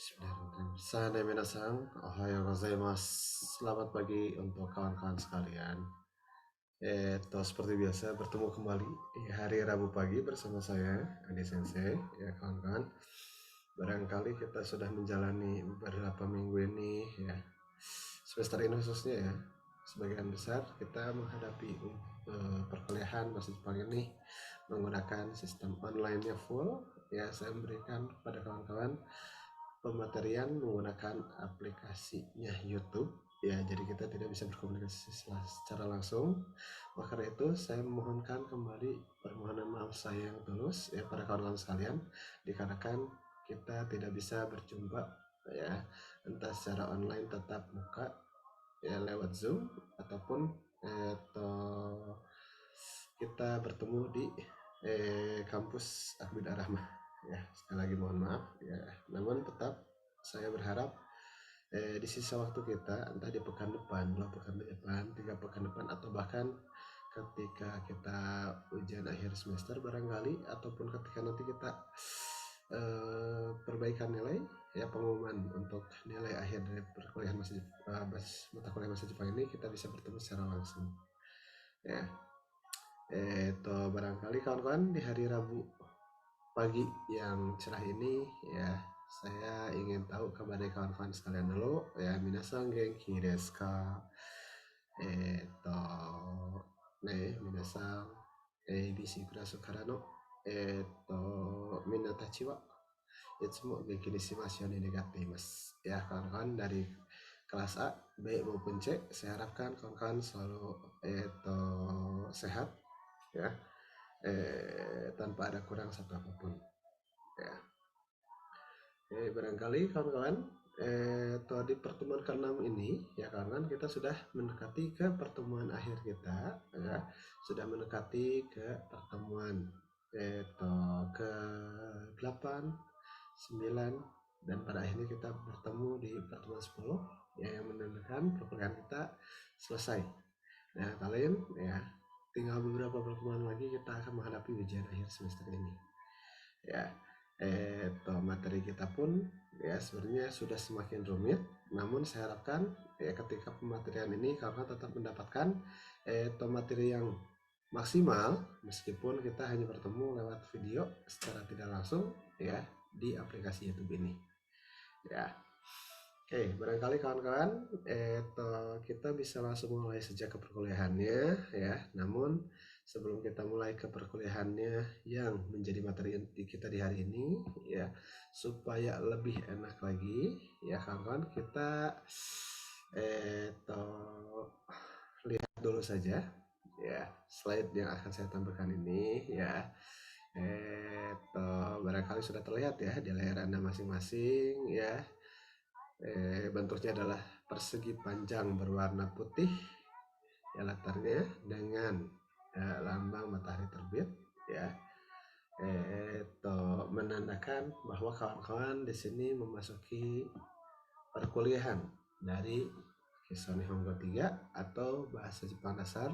Bismillahirrahmanirrahim. Sana minasan, ohayo gozaimasu. Selamat pagi untuk kawan-kawan sekalian. Seperti biasa bertemu kembali di hari Rabu pagi bersama saya, Adi Sensei, ya kawan-kawan. Barangkali kita sudah menjalani beberapa minggu ini, ya semester ini khususnya ya. Sebagian besar kita menghadapi perkuliahan bahasa Jepang ini menggunakan sistem online-nya full. Ya, saya memberikan kepada kawan-kawan pematerian menggunakan aplikasinya YouTube ya, jadi kita tidak bisa berkomunikasi secara langsung. Maka dari itu saya memohonkan kembali permohonan maaf saya yang tulus ya pada kawan-kawan sekalian, dikarenakan kita tidak bisa berjumpa ya, entah secara online tatap muka ya lewat Zoom ataupun kita bertemu di kampus Akbid Arahmah ya. Sekali lagi mohon maaf ya, namun tetap saya berharap di sisa waktu kita, entah di pekan depan, 2 pekan depan, 3 pekan depan, atau bahkan ketika kita ujian akhir semester barangkali, ataupun ketika nanti kita perbaikan nilai ya, pengumuman untuk nilai akhir dari perkuliahan mata kuliah bahasa Jepang ini, kita bisa bertemu secara langsung ya. Barangkali kawan-kawan di hari Rabu pagi yang cerah ini ya, saya ingin tahu kabar dari kawan-kawan sekalian dulu ya. Minasan genki desu ka? Minasan ABC kurasu kara no minna tachi wa itsumo genki ni shimasu yo ne negatte imasu. Ya kawan-kawan dari kelas A, B maupun C, saya harapkan kawan-kawan selalu sehat ya, tanpa ada kurang satu apapun ya. Barangkali kawan-kawan di pertemuan ke-6 ini ya kawan-kawan, kita sudah mendekati ke pertemuan akhir kita ya, sudah mendekati ke pertemuan ke-8, 9, dan pada akhirnya kita bertemu di pertemuan 10 ya, yang menandakan perkuliahan kita selesai. Nah kalian ya, tinggal beberapa pertemuan lagi kita akan menghadapi ujian akhir semester ini ya. Materi kita pun ya sebenarnya sudah semakin rumit, namun saya harapkan ya ketika pematerian ini karena tetap mendapatkan materi yang maksimal meskipun kita hanya bertemu lewat video secara tidak langsung ya di aplikasi YouTube ini ya. Oke, barangkali kawan-kawan kita bisa langsung mulai sejak ke perkuliahannya ya. Namun sebelum kita mulai ke perkuliahannya yang menjadi materi inti kita di hari ini ya, supaya lebih enak lagi ya kawan-kawan, kita lihat dulu saja ya slide yang akan saya tampilkan ini ya. Barangkali sudah terlihat ya di layar Anda masing-masing ya. Bentuknya adalah persegi panjang berwarna putih ya, latarnya dengan lambang matahari terbit ya. Menandakan bahwa kawan-kawan di sini memasuki perkuliahan dari Kisoni Hongo 3 atau bahasa Jepang dasar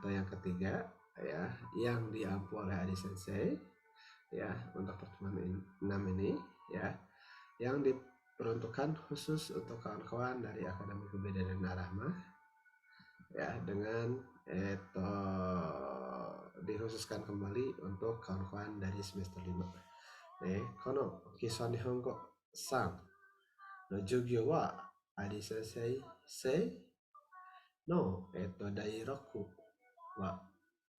yang ketiga ya, yang diampu oleh Adi Sensei ya untuk pertemuan 6 ini ya, yang diperuntukkan khusus untuk kawan-kawan dari Akademi Kebudayaan Arahmah ya, dengan dikhususkan kembali untuk kawan-kawan dari semester 5. Kono Kisah Nihongo San no Jugyo wa Adi Sensei no Dairoku wa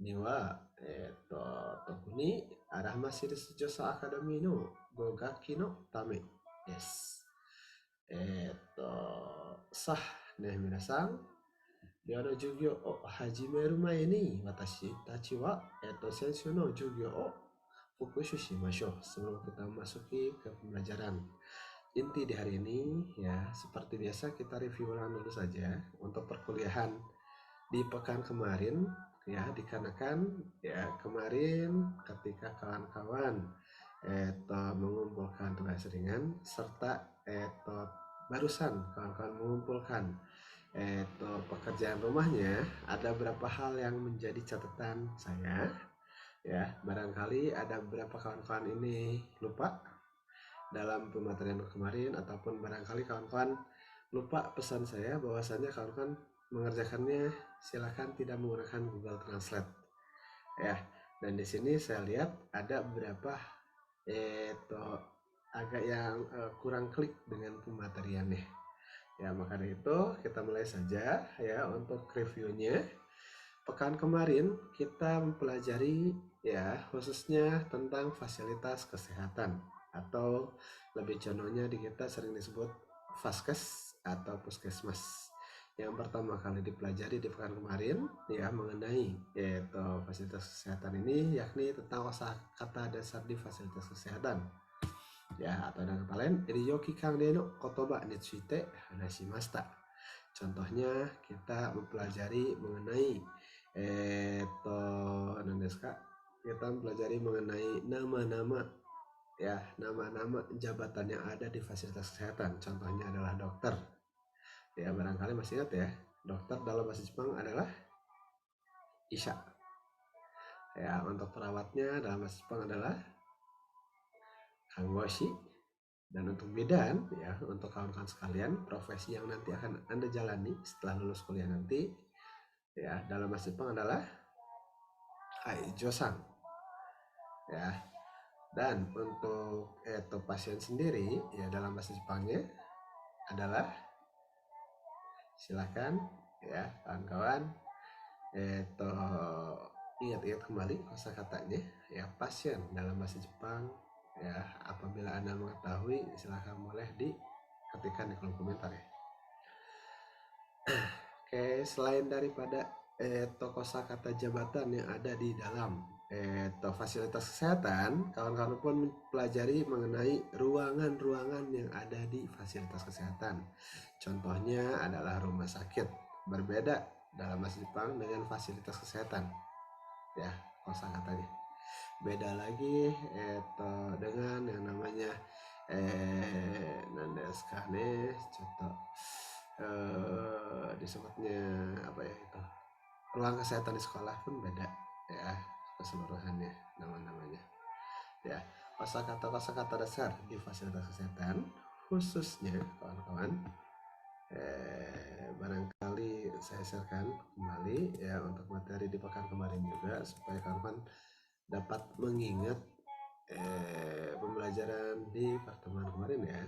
ni wa toku ni Arahma Series Josa Academy no Gogaki no tame desu. Sah ne minasan, de jugyo o hajimeru mae ni watashi tachi wa senshu no jugyo o fukushu shimashou. Sebelum kita memasuki ke pembelajaran inti di hari ini ya, seperti biasa kita review ulang dulu saja untuk perkuliahan di pekan kemarin ya, dikarenakan ya kemarin ketika kawan-kawan mengumpulkan tugas ringan serta barusan kawan-kawan mengumpulkan pekerjaan rumahnya, ada beberapa hal yang menjadi catatan saya ya. Barangkali ada beberapa kawan-kawan ini lupa dalam pematerian kemarin, ataupun barangkali kawan-kawan lupa pesan saya bahwasannya kawan-kawan mengerjakannya silakan tidak menggunakan Google Translate ya. Dan di sini saya lihat ada beberapa itu agak yang kurang klik dengan pemateriannya ya. Maka dari itu kita mulai saja ya untuk reviewnya. Pekan kemarin kita mempelajari ya khususnya tentang fasilitas kesehatan, atau lebih contohnya di kita sering disebut Vaskes atau puskesmas. Yang pertama kali dipelajari di pekan kemarin ya mengenai yaitu fasilitas kesehatan ini, yakni tentang kosakata dasar di fasilitas kesehatan ya, atau dengan kata lain Ryoki Kang Deno Kotoba Nitsuite Hanashimashita. Contohnya kita mempelajari mengenai kita mempelajari mengenai nama-nama ya, nama-nama jabatan yang ada di fasilitas kesehatan. Contohnya adalah dokter ya, barangkali masih ingat ya, dokter dalam bahasa Jepang adalah isha ya. Untuk perawatnya dalam bahasa Jepang adalah kangoshi. Dan untuk bidan ya, untuk kawan-kawan sekalian, profesi yang nanti akan Anda jalani setelah lulus kuliah nanti ya, dalam bahasa Jepang adalah Aijo-san ya. Dan untuk pasien sendiri ya, dalam bahasa Jepangnya adalah, silakan ya kawan-kawan ingat-ingat kembali kosakatanya ya. Pasien dalam bahasa Jepang ya, apabila Anda mengetahui silakan boleh diketikkan di kolom komentar ya. Oke, selain daripada kosakata jabatan yang ada di dalam fasilitas kesehatan, kawan-kawan pun mempelajari mengenai ruangan-ruangan yang ada di fasilitas kesehatan. Contohnya adalah rumah sakit. Berbeda dalam bahasa Jepang dengan fasilitas kesehatan ya, kosakatanya. Beda lagi dengan yang namanya nandeskane, contoh disebutnya apa ya, itu ruang kesehatan di sekolah pun beda ya keseluruhannya nama-namanya ya. Kosakata dasar di fasilitas kesehatan khususnya kawan-kawan barangkali saya sharekan kembali ya untuk materi di pekan kemarin juga, supaya kawan-kawan dapat mengingat pembelajaran di pertemuan kemarin ya.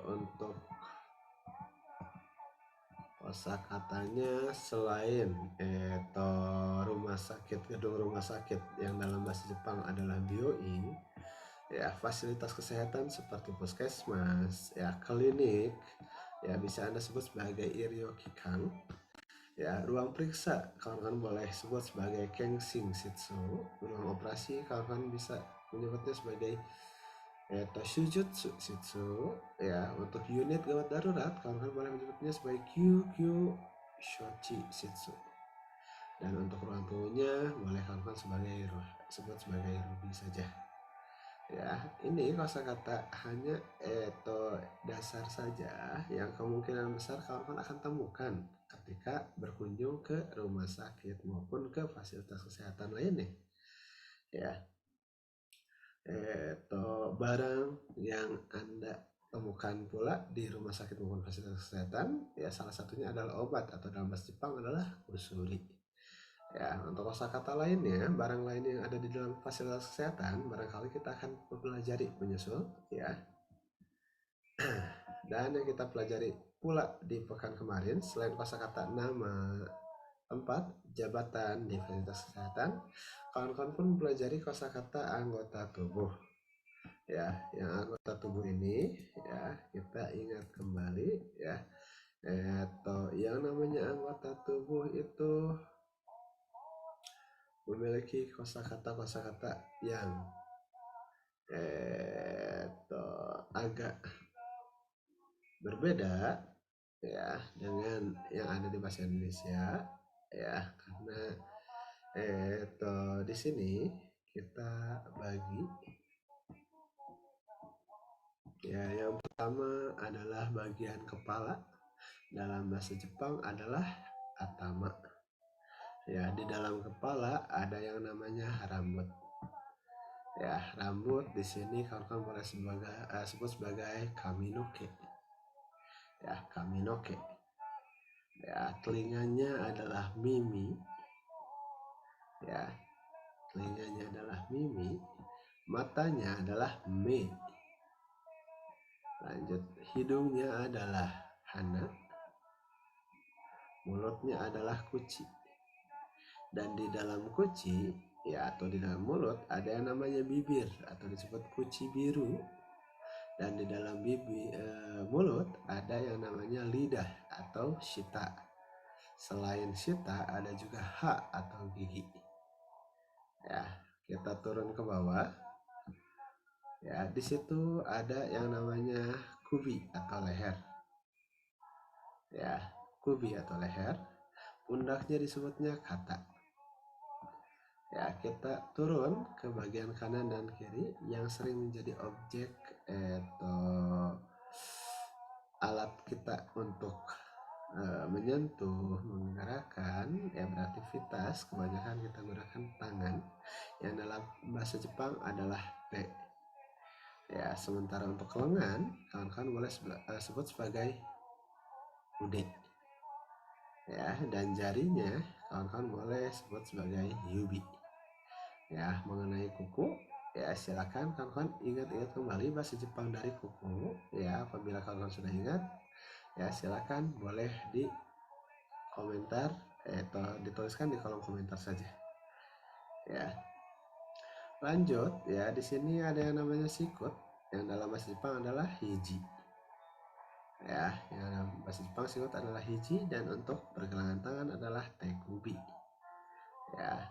Untuk kosakatanya, selain rumah sakit, gedung rumah sakit yang dalam bahasa Jepang adalah byoin ya, fasilitas kesehatan seperti puskesmas ya, klinik ya, bisa Anda sebut sebagai iryokikan ya. Ruang periksa kawan-kawan boleh sebut sebagai kenshin shitsu. Ruang operasi kawan-kawan bisa menyebutnya sebagai Shujutsu Shitsu ya. Untuk unit gawat darurat kawan-kawan boleh menyebutnya sebagai QQ Shochi Shitsu. Dan untuk ruang tunggunya boleh kawan-kawan sebut sebagai Ruby saja ya. Ini kosakata hanya dasar saja yang kemungkinan besar kawan-kawan akan temukan ketika berkunjung ke rumah sakit maupun ke fasilitas kesehatan lainnya ya. Barang yang Anda temukan pula di rumah sakit maupun fasilitas kesehatan ya, salah satunya adalah obat, atau dalam bahasa Jepang adalah usuri ya. Untuk kosakata lainnya, barang lain yang ada di dalam fasilitas kesehatan, barangkali kita akan mempelajari menyusul ya. Dan yang kita pelajari pula di pekan kemarin, selain kosakata nama tempat, jabatan di fasilitas kesehatan, kawan-kawan pun mempelajari kosakata anggota tubuh ya. Yang anggota tubuh ini ya, kita ingat kembali ya, yang namanya anggota tubuh itu memiliki kosakata yang agak berbeda ya dengan yang ada di bahasa Indonesia ya, karena di sini kita bagi Ya, yang pertama adalah bagian kepala. Dalam bahasa Jepang adalah atama. Ya, di dalam kepala ada yang namanya rambut. Ya, rambut di sini kawan-kawan boleh sebut sebagai kaminoke. Ya, kaminoke. Ya, telinganya adalah mimi. Ya, telinganya adalah mimi. Matanya adalah me. Lanjut, hidungnya adalah hana. Mulutnya adalah kuci. Dan di dalam kuci, ya atau di dalam mulut ada yang namanya bibir atau disebut kuci biru. Dan di dalam mulut ada yang namanya lidah atau shita. Selain shita ada juga ha atau gigi. Ya, kita turun ke bawah. Ya, di situ ada yang namanya kubi atau leher. Ya, kubi atau leher. Pundaknya disebutnya kata. Ya, kita turun ke bagian kanan dan kiri yang sering menjadi objek atau alat kita untuk menyentuh, menggerakkan, ya beraktivitas. Kebanyakan kita gunakan tangan yang dalam bahasa Jepang adalah te. Ya, sementara untuk lengan kawan-kawan boleh sebut sebagai ude. Ya, dan jarinya kawan-kawan boleh sebut sebagai yubi. Ya, mengenai kuku, ya silakan kawan-kawan ingat-ingat kembali bahasa Jepang dari kuku. Ya, apabila kawan-kawan sudah ingat, ya silakan boleh di komentar atau dituliskan di kolom komentar saja. Ya, lanjut. Ya, di sini ada yang namanya sikut, yang dalam bahasa Jepang adalah hiji. Ya, yang dalam bahasa Jepang sikut adalah hiji, dan untuk pergelangan tangan adalah tekubi. Ya,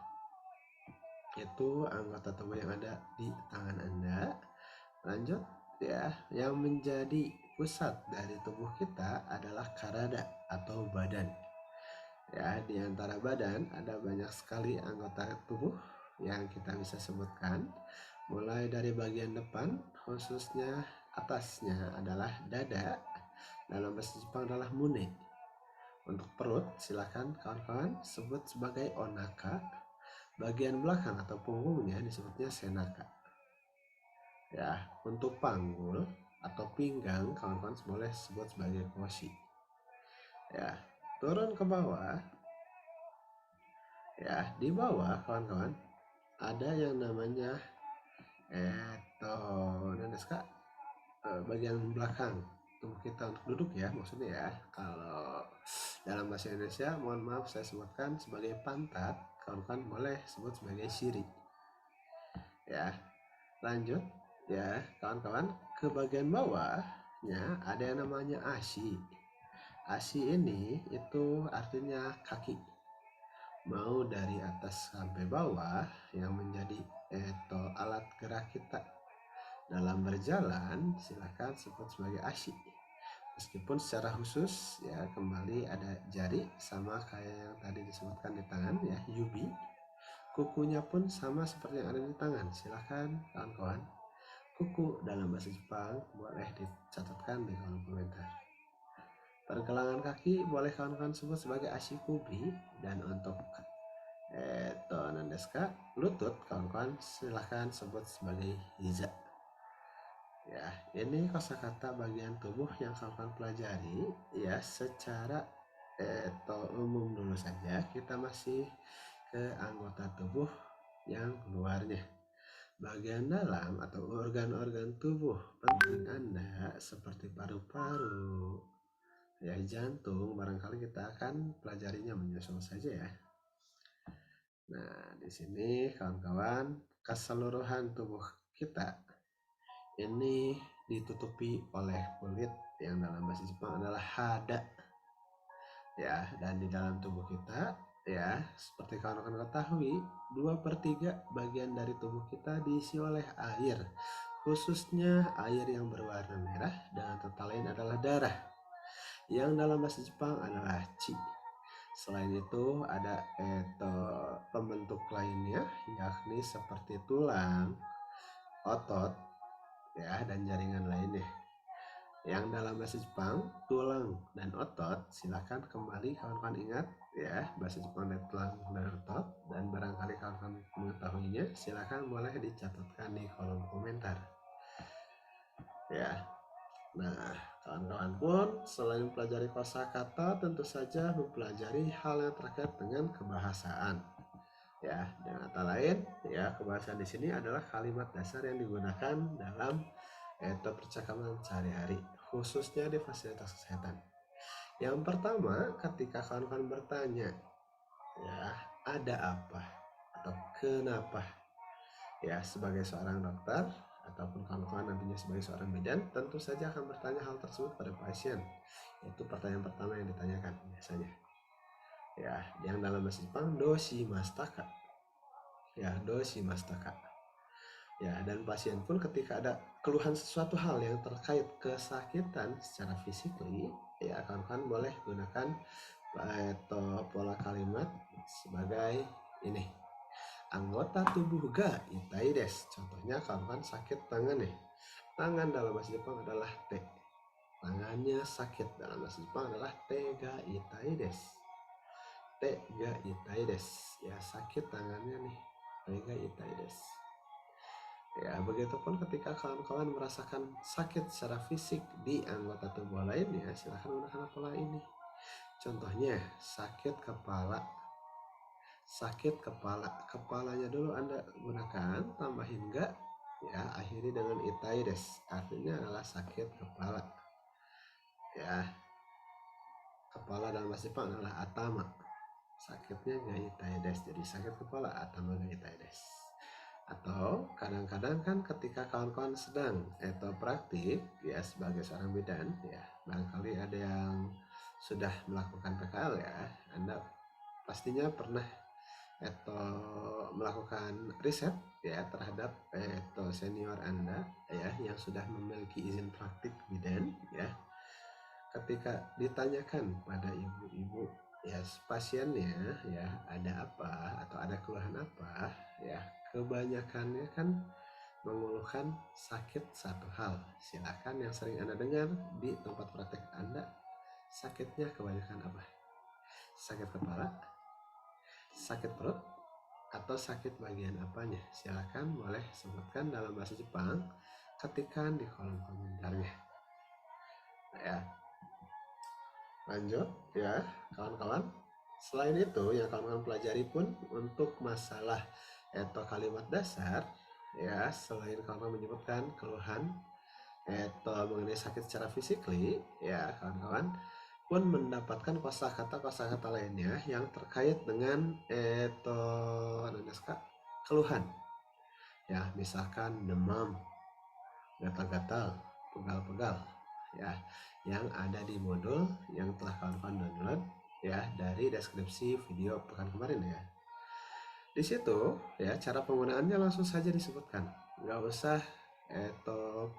itu anggota tubuh yang ada di tangan Anda. Lanjut, ya, yang menjadi pusat dari tubuh kita adalah karada atau badan. Ya, di antara badan ada banyak sekali anggota tubuh yang kita bisa sebutkan. Mulai dari bagian depan, khususnya atasnya adalah dada. Dalam bahasa Jepang adalah mune. Untuk perut, silakan kawan-kawan sebut sebagai onaka. Bagian belakang atau punggungnya disebutnya senaka. Ya, untuk panggul atau pinggang kawan-kawan boleh sebut sebagai koshi. Ya, turun ke bawah. Ya, di bawah kawan-kawan ada yang namanya bagian belakang tubuh kita untuk duduk, ya maksudnya. Ya, kalau dalam bahasa Indonesia, mohon maaf saya sebutkan sebagai pantat, kawan-kawan boleh sebut sebagai siri. Ya, lanjut ya kawan-kawan, ke bagian bawahnya ada yang namanya ashi. Ashi ini itu artinya kaki, mau dari atas sampai bawah, yang menjadi alat gerak kita dalam berjalan silakan sebut sebagai ashi. Meskipun secara khusus, ya kembali ada jari sama kayak yang tadi disebutkan di tangan, ya yubi. Kukunya pun sama seperti yang ada di tangan. Silahkan kawan-kawan, kuku dalam bahasa Jepang boleh dicatatkan di kolom komentar. Pergelangan kaki boleh kawan-kawan sebut sebagai ashikubi. Dan untuk lutut kawan-kawan silahkan sebut sebagai hiza. Ya, ini kosakata bagian tubuh yang kawan-kawan pelajari ya secara umum dulu saja. Kita masih ke anggota tubuh yang luarnya. Bagian dalam atau organ-organ tubuh penting Anda seperti paru-paru, ya jantung, barangkali kita akan pelajarinya menyusul saja, ya. Nah, di sini kawan-kawan, keseluruhan tubuh kita ini ditutupi oleh kulit yang dalam bahasa Jepang adalah hada. Ya, dan di dalam tubuh kita, ya seperti kawan-kawan ketahui, 2/3 bagian dari tubuh kita diisi oleh air, khususnya air yang berwarna merah, dan kata lain adalah darah, yang dalam bahasa Jepang adalah chi. Selain itu ada pembentuk lainnya, yakni seperti tulang, otot, ya dan jaringan lainnya. Yang dalam bahasa Jepang tulang dan otot, silakan kembali kawan-kawan ingat ya bahasa Jepang dari tulang dan otot, dan barangkali kawan-kawan mengetahuinya silakan boleh dicatatkan di kolom komentar ya. Nah, kawan-kawan pun selain pelajari kosakata tentu saja mempelajari hal yang terkait dengan kebahasaan. Ya, dengan kata lain, ya kebahasaan di sini adalah kalimat dasar yang digunakan dalam percakapan sehari-hari, khususnya di fasilitas kesehatan. Yang pertama, ketika kawan-kawan bertanya, ya ada apa atau kenapa, ya sebagai seorang dokter ataupun kawan-kawan nantinya sebagai seorang bidan, tentu saja akan bertanya hal tersebut pada pasien. Itu pertanyaan pertama yang ditanyakan biasanya. Ya, yang dalam bahasa Jepang doshi mastaka. Ya, doshi mastaka. Ya, dan pasien pun ketika ada keluhan sesuatu hal yang terkait kesakitan secara fisikly, ya kawan-kawan boleh gunakan atau pola kalimat sebagai ini. Anggota tubuh ga itai desu. Contohnya kawan-kawan sakit tangan nih. Tangan dalam bahasa Jepang adalah te. Tangannya sakit dalam bahasa Jepang adalah te ga itai desu. Te ga itai desu. Ya, sakit tangannya nih. Te ga itai desu. Ya, begitupun ketika kawan-kawan merasakan sakit secara fisik di anggota tubuh lainnya, silahkan gunakan pola ini. Contohnya, sakit kepala. Sakit kepala. Kepalanya dulu Anda gunakan, tambahin ga, ya, akhiri dengan itai desu. Artinya adalah sakit kepala. Ya, kepala dalam bahasa Jepang adalah atama. Sakitnya ga itai desu. Jadi sakit kepala, atama ga itai desu. Atau kadang-kadang kan ketika kawan-kawan sedang praktik ya sebagai seorang bidan ya, barangkali ada yang sudah melakukan PKL ya, Anda pastinya pernah melakukan riset ya terhadap senior Anda ya yang sudah memiliki izin praktik bidan ya. Ketika ditanyakan pada ibu-ibu ya pasiennya ya ada apa atau ada keluhan apa ya, kebanyakannya kan mengeluhkan sakit satu hal. Silakan yang sering Anda dengar di tempat praktek Anda, sakitnya kebanyakan apa? Sakit kepala, sakit perut, atau sakit bagian apanya? Silakan boleh sebutkan dalam bahasa Jepang, ketikkan di kolom komentarnya. Ya, lanjut ya kawan-kawan. Selain itu yang kawan-kawan pelajari pun untuk masalah atau kalimat dasar ya, selain kawan-kawan menyebutkan keluhan mengenai sakit secara fisikly ya, kawan-kawan pun mendapatkan kosakata lainnya yang terkait dengan keluhan ya, misalkan demam, gatal-gatal, pegal-pegal ya, yang ada di modul yang telah kawan-kawan download ya dari deskripsi video pekan kemarin ya. Di situ ya cara penggunaannya langsung saja disebutkan, nggak usah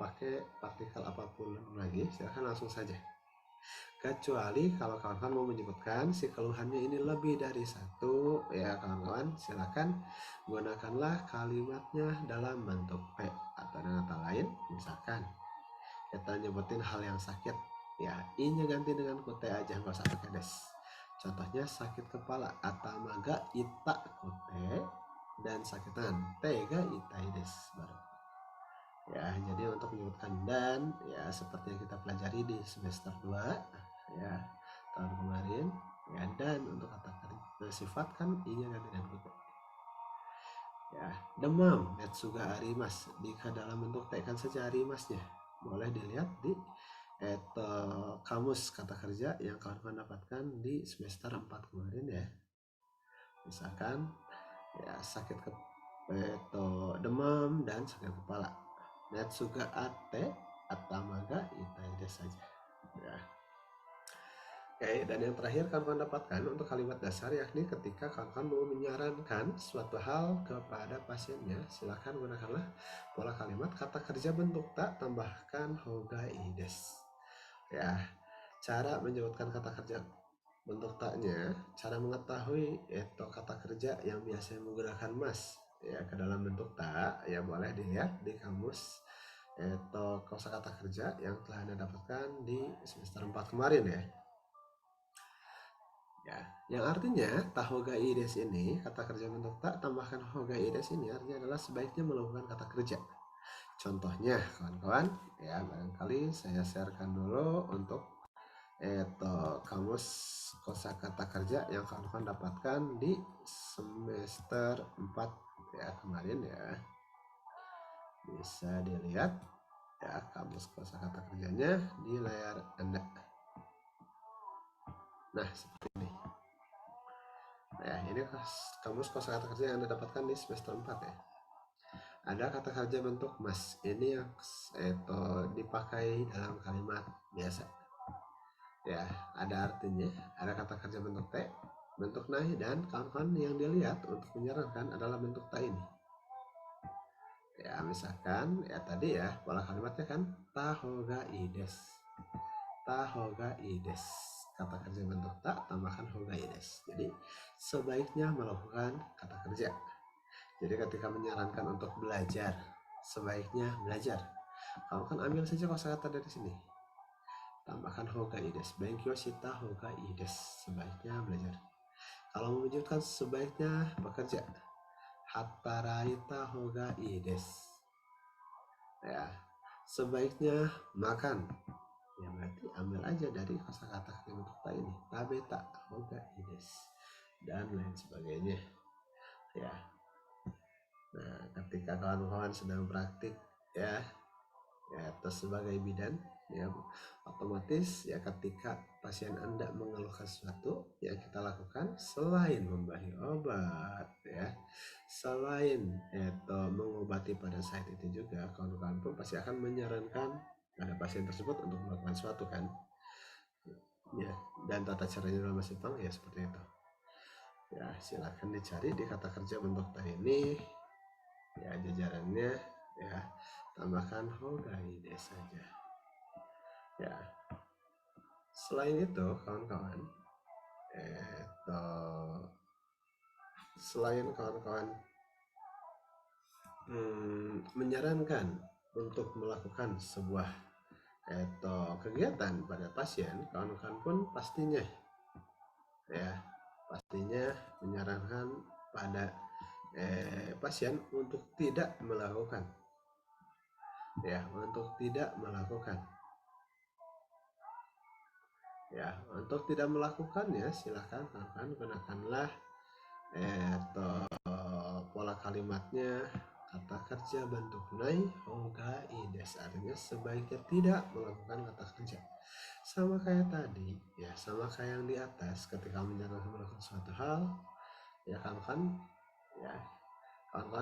pakai partikel apapun lagi, silahkan langsung saja. Kecuali kalau kawan-kawan mau menyebutkan si keluhannya ini lebih dari satu ya kawan-kawan, silakan gunakanlah kalimatnya dalam bentuk P atau dengan kata lain misalkan kita nyebutin hal yang sakit ya, I nya ganti dengan kute aja, nggak usah pakai des. Contohnya sakit kepala, atamaga ita kute, dan sakit tangan tega itai des baru ya. Jadi untuk menyebutkan dan ya seperti yang kita pelajari di semester 2 ya tahun kemarin ya, dan untuk kata sifat kan I nya ganti dengan kute ya. Demam metsuga arimas, jika dalam bentuk T kan saja arimasnya, boleh dilihat di kamus kata kerja yang kawan-kawan dapatkan di semester 4 kemarin ya. Misalkan ya sakit demam dan sakit kepala, metsuga ate atamaga itaide saja ya. Oke, dan yang terakhir kawan-kawan dapatkan untuk kalimat dasar yakni ketika kawan-kawan mau menyarankan suatu hal kepada pasiennya, silakan gunakanlah pola kalimat kata kerja bentuk tak tambahkan hoga ides ya. Cara menyebutkan kata kerja bentuk taknya, cara mengetahui itu kata kerja yang biasanya menggunakan mas ya ke dalam bentuk tak ya, boleh dilihat di kamus kosakata kerja yang telah Anda dapatkan di semester 4 kemarin ya. Ya, yang artinya tahoga ides ini, kata kerja bentuk tak tambahkan hoga ides ini artinya adalah sebaiknya melakukan kata kerja. Contohnya kawan-kawan, ya barangkali saya sharekan dulu untuk kamus kosakata kerja yang kawan-kawan dapatkan di semester 4 ya kemarin ya. Bisa dilihat ya kamus kosakata kerjanya di layar Anda. Nah, seperti ini. Nah, ini kamus kosakata kerja yang Anda dapatkan di semester 4 ya. Ada kata kerja bentuk mas. Ini yang dipakai dalam kalimat biasa. Ya, ada artinya. Ada kata kerja bentuk T, bentuk nai, dan kawan-kawan yang dilihat untuk menyarankan adalah bentuk ta ini. Ya, misalkan ya tadi ya pola kalimatnya kan tahoga ides. Tahoga ides. Kata kerja bentuk tak tambahkan hoga ides. Jadi sebaiknya melakukan kata kerja. Jadi ketika menyarankan untuk belajar, sebaiknya belajar. Kamu kan ambil saja kosakata dari sini. Tambahkan hoga ides. Benkyo shita hoga ides. Sebaiknya belajar. Kalau mewujudkan sebaiknya bekerja. Hataraita hoga ides. Ya, sebaiknya makan. Ya berarti ambil aja dari kosakata yang untuk ta ini. Tabeta hoga ides. Dan lain sebagainya. Ya. Nah, ketika kawan-kawan sedang praktik ya terus sebagai bidan ya otomatis ya ketika pasien Anda mengeluhkan sesuatu yang kita lakukan selain memberi obat ya selain mengobati pada saat itu juga kawan-kawan pun pasti akan menyarankan pada pasien tersebut untuk melakukan sesuatu kan ya dan tata caranya dalam bahasa Jepang ya seperti itu ya silakan dicari di kata kerja bentuk ta ini ya jajarannya ya tambahkan hoga ides saja ya selain itu kawan-kawan selain kawan-kawan menyarankan untuk melakukan sebuah kegiatan pada pasien kawan-kawan pun pastinya menyarankan pada pasien untuk tidak melakukan untuk tidak melakukannya silakan kawan-kawan gunakanlah pola kalimatnya kata kerja bentuk nai hoga ides artinya sebaiknya tidak melakukan kata kerja sama kayak tadi ya sama kayak yang di atas ketika menjalankan melakukan suatu hal ya kawan-kawan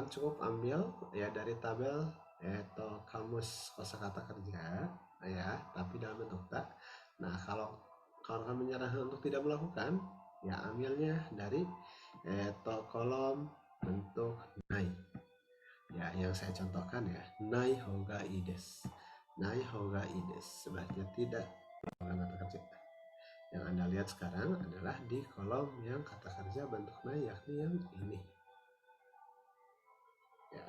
cukup ambil ya dari tabel kamus kosakata kerja ya tapi dalam bentuk tak. Nah kalau kawan-kawan menyarankan untuk tidak melakukan ya ambilnya dari kolom bentuk nai ya yang saya contohkan ya nai hoga ides sebaiknya tidak melakukan kata kerja yang Anda lihat sekarang adalah di kolom yang kata kerja bentuk nai yakni yang ini ya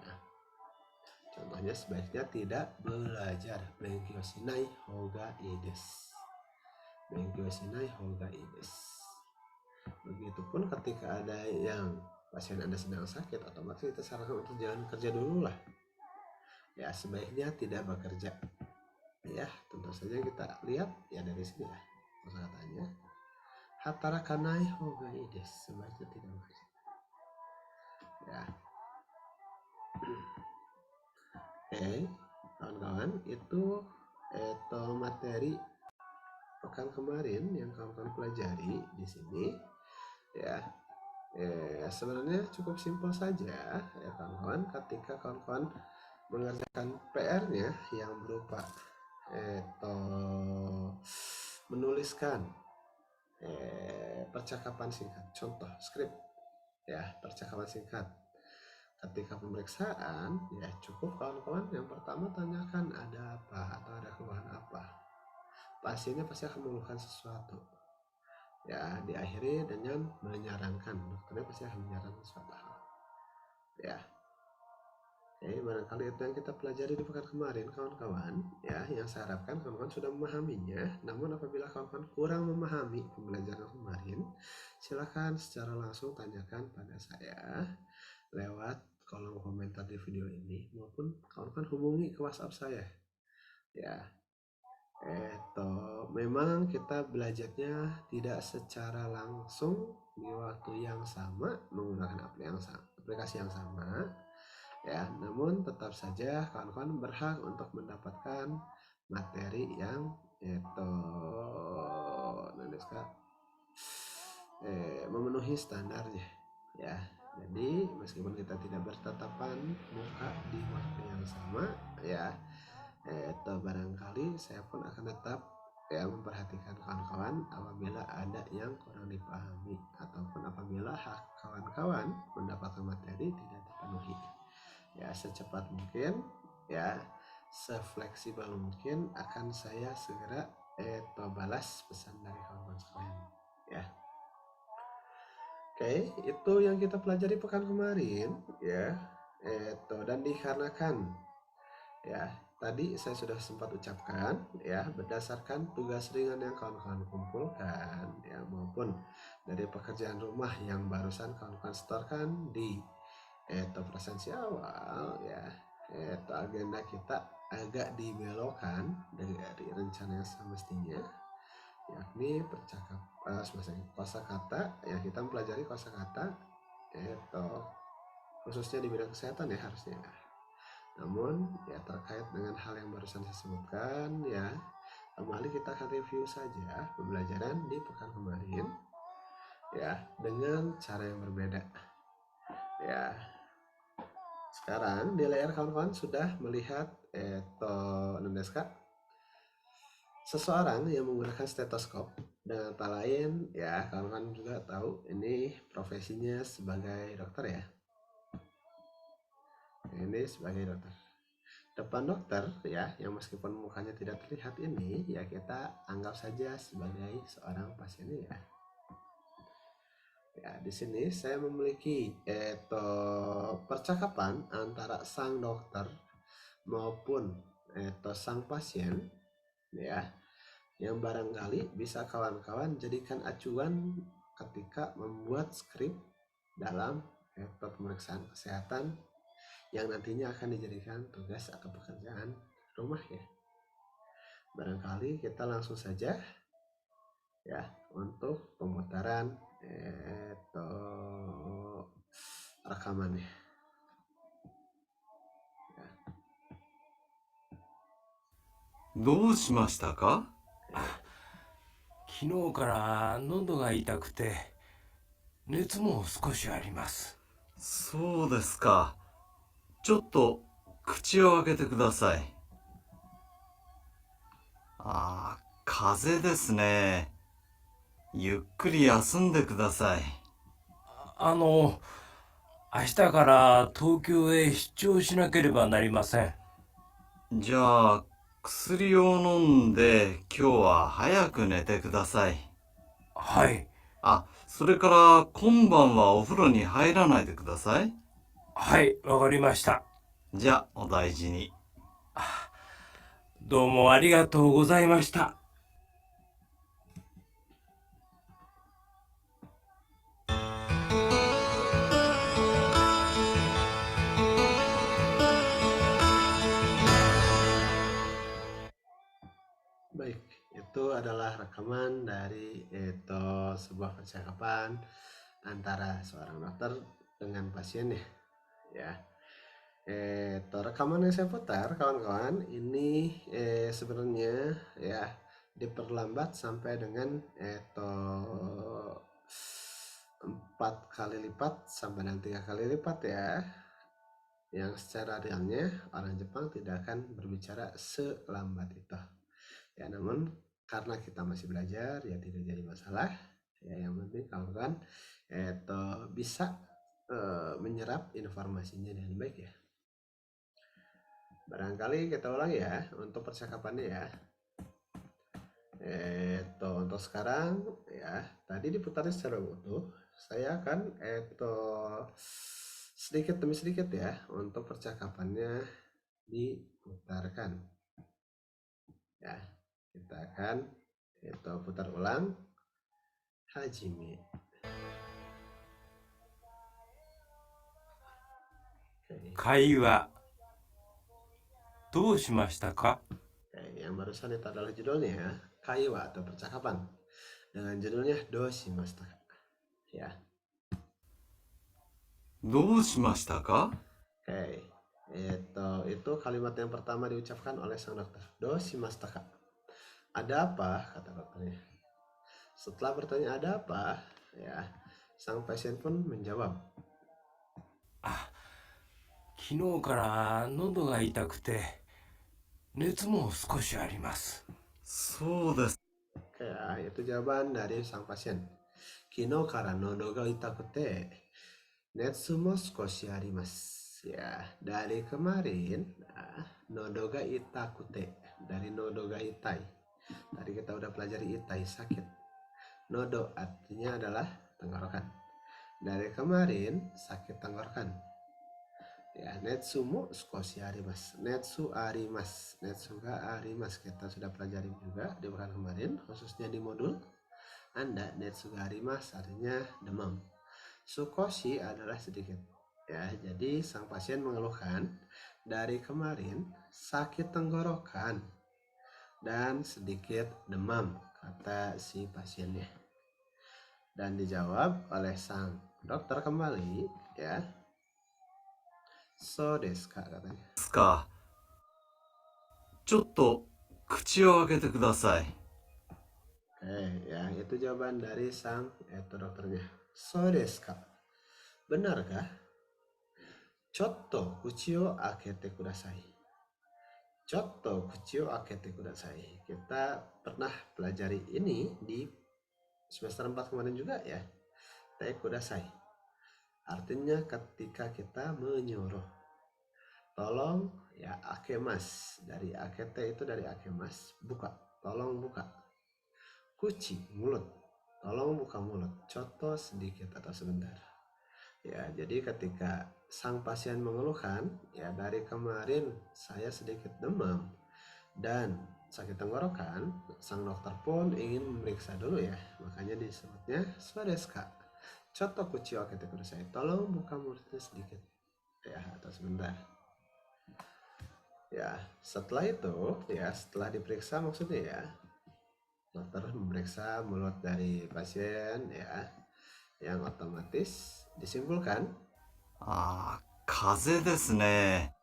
contohnya sebaiknya tidak belajar benkyo shinai hoga ides begitupun ketika ada yang pasien Anda sedang sakit otomatis kita sarankan untuk jangan kerja dulu lah ya sebaiknya tidak bekerja ya tentu saja kita lihat ya dari sini ya kata-katanya hatarakanai hoga ides sebaiknya tidak bekerja ya oke kawan-kawan itu materi pekan kemarin yang kawan-kawan pelajari di sini ya sebenarnya cukup simpel saja ya kawan-kawan ketika kawan-kawan mengerjakan PR-nya yang berupa menuliskan percakapan singkat contoh skrip ya percakapan singkat ketika pemeriksaan ya cukup kawan-kawan yang pertama tanyakan ada apa atau ada keluhan apa pasiennya pasti akan mengeluhkan sesuatu ya diakhiri dengan menyarankan dokternya pasti akan menyarankan suatu hal ya Barangkali itu yang kita pelajari di pekan kemarin, kawan-kawan. Ya, yang saya harapkan kawan-kawan sudah memahaminya. Namun apabila kawan-kawan kurang memahami pembelajaran kemarin, silakan secara langsung tanyakan pada saya lewat kolom komentar di video ini, maupun kawan-kawan hubungi ke WhatsApp saya. Ya, memang kita belajarnya tidak secara langsung di waktu yang sama menggunakan aplikasi yang sama, ya, namun tetap saja kawan-kawan berhak untuk mendapatkan materi yang memenuhi standarnya, ya. Jadi meskipun kita tidak bertatapan muka di waktu yang sama, ya, barangkali saya pun akan tetap ya memperhatikan kawan-kawan apabila ada yang kurang dipahami ataupun apabila hak kawan-kawan mendapatkan materi tidak terpenuhi. Ya, secepat mungkin, ya, sefleksibel mungkin akan saya segera balas pesan dari kawan-kawan sekalian, ya. Oke, itu yang kita pelajari pekan kemarin, ya. Dan dikarenakan, ya, tadi saya sudah sempat ucapkan, ya, berdasarkan tugas ringan yang kawan-kawan kumpulkan, ya, maupun dari pekerjaan rumah yang barusan kawan-kawan setorkan di presensi awal, ya, agenda kita agak dibelokkan dari rencana yang semestinya, yakni kosakata. Ya, kita mempelajari kosakata khususnya di bidang kesehatan, ya, harusnya. Namun ya terkait dengan hal yang barusan saya sebutkan, ya, kembali kita akan review saja pembelajaran di pekan kemarin, ya, dengan cara yang berbeda. Ya, sekarang di layar kawan-kawan sudah melihat seseorang yang menggunakan stetoskop. Dengan kata lain, ya, kawan-kawan juga tahu ini profesinya sebagai dokter, ya. Ini sebagai dokter. Depan dokter, ya, yang meskipun mukanya tidak terlihat ini, ya, kita anggap saja sebagai seorang pasien, ya. Ya, di sini saya memiliki percakapan antara sang dokter maupun sang pasien, ya, yang barangkali bisa kawan-kawan jadikan acuan ketika membuat skrip dalam pemeriksaan kesehatan yang nantinya akan dijadikan tugas atau pekerjaan rumah, ya. Barangkali kita langsung saja, ya, untuk pemutaran rekamannya. どうしましたか？昨日から喉が痛くて熱も少しあります。そうですか。ちょっと口を開けてください。風邪ですね。ゆっくり休んでください。明日から東京へ出張しなければなりません。じゃあ、薬を飲んで今日は早く寝てください。はい。それから今晩はお風呂に入らないでください。はい、わかりました。じゃあ、お大事に。どうもありがとうございました。Baik, itu adalah rekaman dari sebuah percakapan antara seorang dokter dengan pasiennya, ya. Rekaman yang saya putar, kawan-kawan, ini sebenarnya, ya, diperlambat sampai dengan 4 kali lipat sampai dengan 3 kali lipat, ya. Yang secara realnya orang Jepang tidak akan berbicara selambat itu. Ya, namun karena kita masih belajar, ya, tidak jadi masalah. Ya, yang penting kawan-kawan bisa menyerap informasinya dengan baik, ya. Barangkali kita ulang, ya, untuk percakapannya, ya. Untuk sekarang, ya, tadi diputarnya secara utuh. Saya akan sedikit demi sedikit ya untuk percakapannya diputarkan. Ya, kita akan putar ulang. Hajime. Oke. 会話どうしましたか？ Oke, yang barusan itu adalah judulnya kaiwa atau percakapan dengan judulnya doshimashita. Ya. どうしましたか Oke. Itu kalimat yang pertama diucapkan oleh sang dokter. Doshimashita. Ada apa? Kata dokternya. Setelah bertanya ada apa, ya, sang pasien pun menjawab. 昨日から喉が痛くて熱も少しあります。そうです。 Oke, ya, itu jawaban dari sang pasien. Kino kara nodo ga itakute netsu mo skoshi arimasu. Ya, dari kemarin nodo ga itakute, dari nodo ga itai. Tadi kita udah pelajari itai, sakit. Nodo artinya adalah tenggorokan. Dari kemarin sakit tenggorokan. Ya, netsu mo skoshi arimasu. Netsu arimasu. Netsu ga arimasu kita sudah pelajari juga di pekan kemarin, khususnya di modul Anda. Netsu ga arimasu artinya demam. Sukoshi adalah sedikit. Ya, jadi sang pasien mengeluhkan dari kemarin sakit tenggorokan dan sedikit demam, kata si pasiennya. Dan dijawab oleh sang dokter kembali, ya. So desu ka, katanya. ですか。ちょっと口を開けてください。 Oke, ya, itu jawaban dari sang dokternya. So desu ka. Benarkah? Chotto kuchi o akete kudasai. Chotto kuchi o akete kudasai. Kita pernah pelajari ini di semester 4 kemarin juga ya. Te kudasai. Artinya ketika kita menyuruh. Tolong ya, akemas. Dari akete itu dari akemas, buka. Tolong buka. Kuchi, mulut. Tolong buka mulut. Chotto, sedikit atau sebentar. Ya, jadi ketika sang pasien mengeluhkan, ya dari kemarin saya sedikit demam dan sakit tenggorokan, sang dokter pun ingin memeriksa dulu ya. Makanya disebutnya swadeska. Choto kuchi o akete kudasai. Tolong buka mulutnya sedikit. Ya, atau sebentar. Ya, setelah itu, ya setelah diperiksa maksudnya ya, dokter memeriksa mulut dari pasien ya, yang otomatis disimpulkan. 風邪ですね。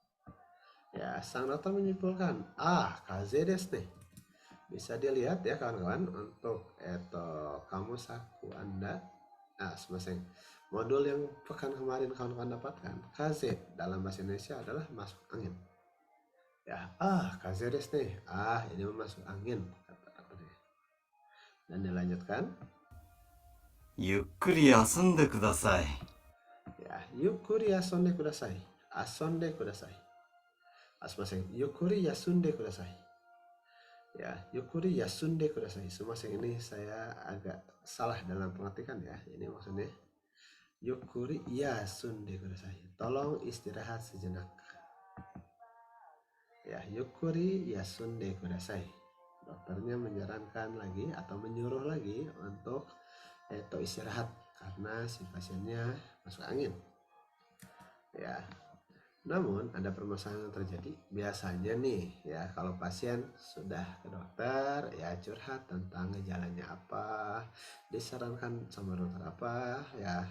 Ya, sang dokter menyimpulkan, kaze desu ne. Bisa dilihat ya kawan-kawan untuk kamus saku Anda. Semasa modul yang pekan kemarin kawan-kawan dapatkan, kaze dalam bahasa Indonesia adalah masuk angin. Ya, kaze desu ne. Ini masuk angin, kata dokternya. Dan dilanjutkan. ゆっくり休んでください。 Ya, yukuri yasonde kudasai. Asonde kudasai. Sumaseng, yukuri yasunde kudasai. Ya, yukuri yasunde kudasai. Sumaseng ini saya agak salah dalam pengertian ya. Ini maksudnya yukuri yasunde kudasai. Tolong istirahat sejenak. Ya, yukuri yasunde kudasai. Dokternya menyarankan lagi atau menyuruh lagi untuk istirahat karena si pasiennya masuk angin. Ya. Namun ada permasalahan yang terjadi. Biasanya nih ya, kalau pasien sudah ke dokter ya curhat tentang gejalanya apa, disarankan sama dokter apa ya,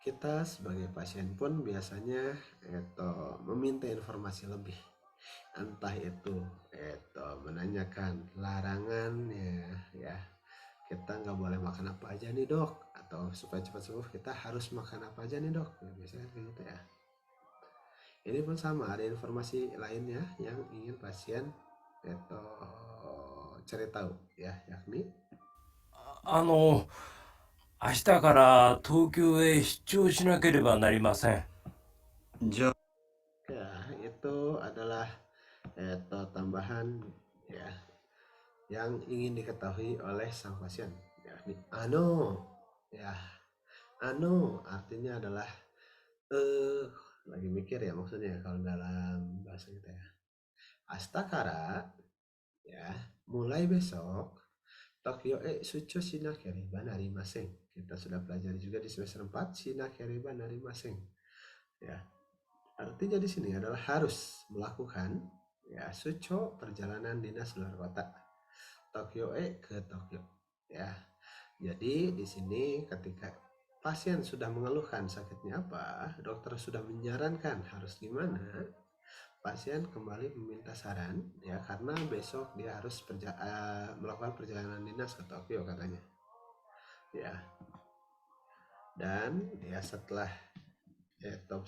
kita sebagai pasien pun biasanya meminta informasi lebih. Entah itu menanyakan larangannya ya. Kita nggak boleh makan apa aja nih dok, atau supaya cepat sembuh kita harus makan apa aja nih dok, ya, biasanya kayak gitu ya. Ini pun sama, ada informasi lainnya yang ingin pasien cari tahu ya, yakni 明日から東京へ出張しなければなりません。じゃあ、 ya, itu adalah tambahan ya yang ingin diketahui oleh sang pasien, yakni ya, artinya adalah Eh, lagi mikir ya maksudnya kalau dalam bahasa kita ya. Astakara ya, mulai besok Tokyo Sucho Shinakereba Narimasen. Kita sudah pelajari juga di semester 4 Shinakereba Narimasen. Ya, artinya di sini adalah harus melakukan ya Sucho perjalanan dinas luar kota. Tokyo ke Tokyo. Ya. Jadi di sini ketika pasien sudah mengeluhkan sakitnya apa, dokter sudah menyarankan harus gimana, pasien kembali meminta saran ya karena besok dia harus melakukan perjalanan dinas ke Tokyo katanya. Ya. Dan ya setelah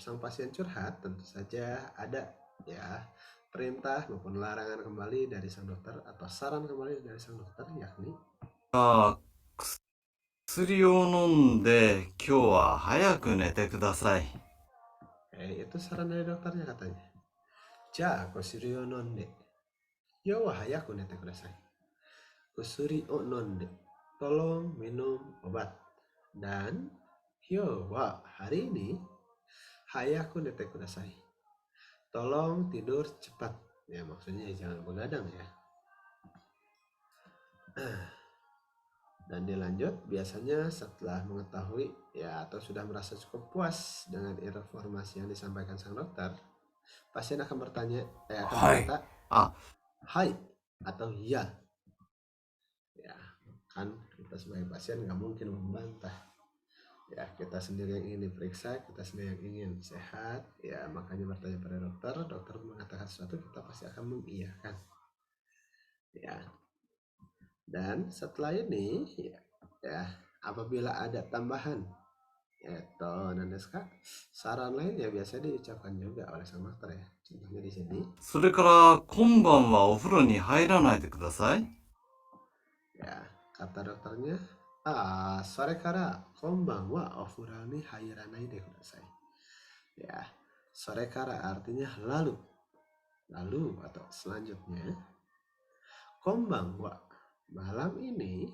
sang pasien curhat tentu saja ada ya perintah maupun larangan kembali dari sang dokter atau saran kembali dari sang dokter yakni あ薬を飲んで今日は早く寝てください。itu saran dari dokternya katanya. Ja, kusuri o nonde. Yo wa hayaku nete kudasai. Kusuri o nonde. Tolong minum obat. Dan yo wa hari ini hayaku nete kudasai. Tolong tidur cepat. Ya maksudnya jangan begadang ya. Dan dilanjut biasanya setelah mengetahui ya atau sudah merasa cukup puas dengan informasi yang disampaikan sang dokter, pasien akan bertanya akan はい。 berkata あ、 hai atau ya. Ya, kan kita sebagai pasien nggak mungkin membantah. Ya, kita sendiri yang ingin diperiksa, kita sendiri yang ingin sehat, ya makanya bertanya pada dokter, dokter mengatakan sesuatu kita pasti akan mengiyakan. Ya, dan setelah ini ya apabila ada tambahan saran lain ya biasanya diucapkan juga oleh sang dokter ya. Contohnya di sini. それから今晩はお風呂に入らないでください。 Ya, kata dokternya, sore kara konban wa ofura ni hairanai de kudasai. Ya, sore kara artinya lalu. Lalu atau selanjutnya. Konban wa malam ini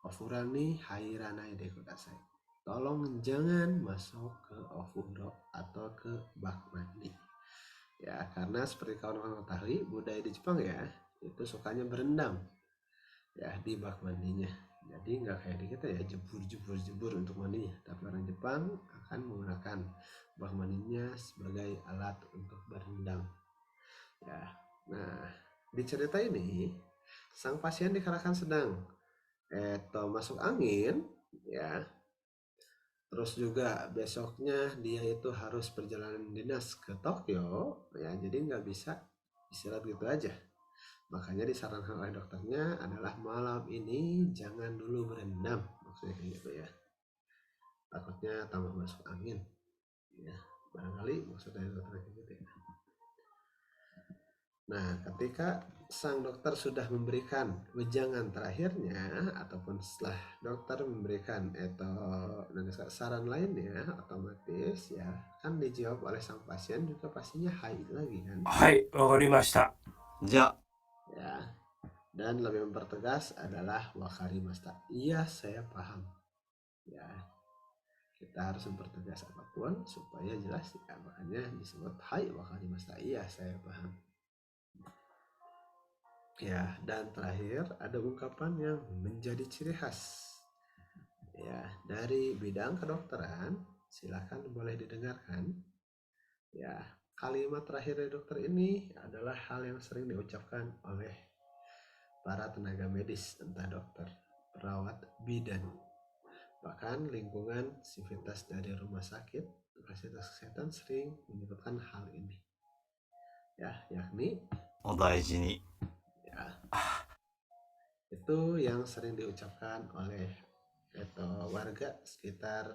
ofura ni hairanai de kudasai. Tolong jangan masuk ke ofuro atau ke bak mandi. Ya, karena seperti kawan-kawan ketahui, budaya di Jepang ya, itu sukanya berendam ya di bak mandinya. Jadi nggak kayak di kita ya jebur untuk mandinya. Tapi orang Jepang akan menggunakan bak mandinya sebagai alat untuk berendam. Ya, nah di cerita ini sang pasien dikarenakan sedang masuk angin ya. Terus juga besoknya dia itu harus perjalanan dinas ke Tokyo ya, jadi nggak bisa istirahat gitu aja. Makanya disarankan oleh dokternya adalah malam ini jangan dulu berendam, maksudnya kayak gitu ya. Takutnya tambah masuk angin. Ya, barangkali maksud dari dokter kayak gitu ya. Nah, ketika sang dokter sudah memberikan wejangan terakhirnya ataupun setelah dokter memberikan saran lainnya, otomatis ya kan dijawab oleh sang pasien juga pastinya hai lagi kan. はい、わかりました。じゃ、 Ya. Dan lebih mempertegas adalah wakarimashita. Iya, saya paham. Ya. Kita harus mempertegas apapun supaya jelas ya, makanya disebut hai wakarimashita. Iya, saya paham. Ya, dan terakhir ada ungkapan yang menjadi ciri khas ya dari bidang kedokteran. Silakan boleh didengarkan. Ya, kalimat terakhir dari dokter ini adalah hal yang sering diucapkan oleh para tenaga medis, entah dokter, perawat, bidan, bahkan lingkungan sivitas dari rumah sakit, fasilitas kesehatan sering menyebutkan hal ini. Ya, yakni お大事に。 ya, itu yang sering diucapkan oleh warga sekitar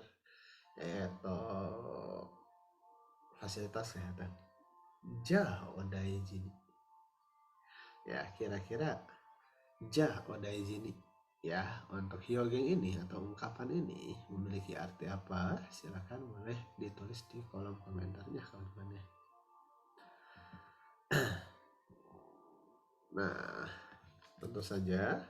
fasilitas kesehatan. Ja odaijini. Ya, kira-kira ja odaijini ya untuk hyogeng ini atau ungkapan ini memiliki arti apa? Silakan boleh ditulis di kolom komentarnya kawan-kawan ya. Nah, tentu saja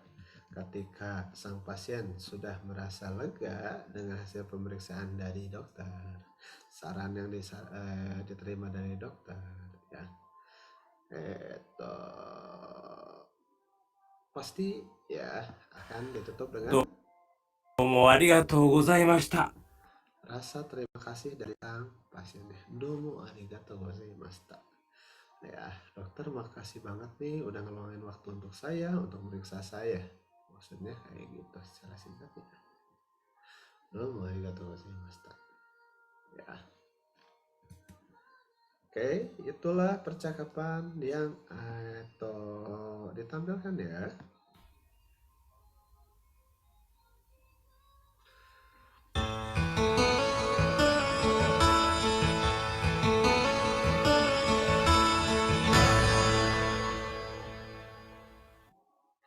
ketika sang pasien sudah merasa lega dengan hasil pemeriksaan dari dokter, saran yang diterima dari dokter ya itu pasti ya akan ditutup dengan どうもありがとうございました。 rasa terima kasih dari sang pasiennya. Domo arigatou gozaimashita. Ya, dokter makasih banget nih udah ngeluangin waktu untuk saya, untuk meriksa saya. Maksudnya kayak gitu secara singkatnya. Domo arigatou gozaimashita. Ya. Oke, itulah percakapan yang ditampilkan ya.